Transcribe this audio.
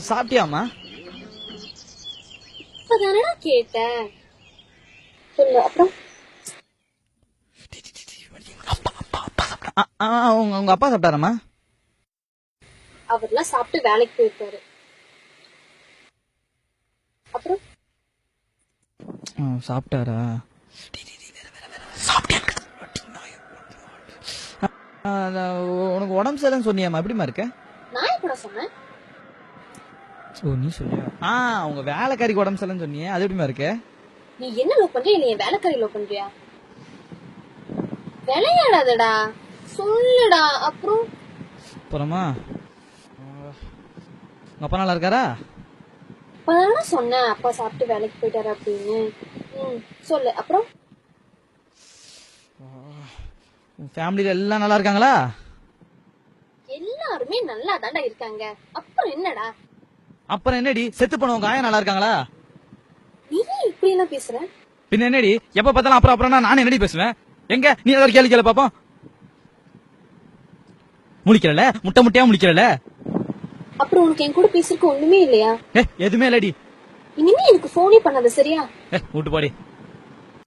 சாப்பிட்டியாமா? இப்பதானடா கேட்டேன். சொல்லு அப்புறம். உங்க அப்பா சாப்பிட்டாராமா? அவர்லாம் சாப்பிட்டு வேலைக்கு போயிருக்காரு. அப்புறம் சாப்பிட்டாரா? உனக்கு உடம்பு சரியில்லைன்னு சொன்னியாமா? எப்படிமா இருக்க? நான் கூட சொன்னேன். நீ சொல்லியா? உங்க வேலைக்காரிக்கு உடம்பு சரியில்லைன்னு சொன்னியே, அது எப்படிமா இருக்க? நீ என்ன லவ் பண்றியா இல்ல என் வேலைக்காரி லவ் பண்றியா? விளையாடாதடா, சொல்லுடா. அப்புறமா உங்க அப்பா நல்லா இருக்காரா? இப்பதானே சொன்னேன் அப்பா சாப்பிட்டு வேலைக்கு போயிட்டாரு அப்படின்னு. சொல்லு அப்புறம். ஃபேமிலில எல்லாம் நல்லா இருக்காங்களா? எல்லாருமே நல்லா தாண்டா இருக்காங்க. அப்புறம் என்னடா? அப்புறம் என்னடி, செத்து போனவங்க ஆயா நல்லா இருக்காங்களா? நீ இப்படி எல்லாம் பேசுற? பின்ன என்னடி, எப்ப பார்த்தாலும் அப்புறம் அப்புறம் நான் என்னடி பேசுவேன்? எங்க நீ ஏதாவது கேள்வி கேளு பாப்போம். முழிக்கிறல, முட்டை முட்டையா முழிக்கிறல. அப்புறம் உனக்கு என் கூட பேசுறதுக்கு ஒண்ணுமே இல்லையா? எதுவுமே இல்லடி. இனிமே எனக்கு போனே பண்ணாத, சரியா? விட்டு போடி.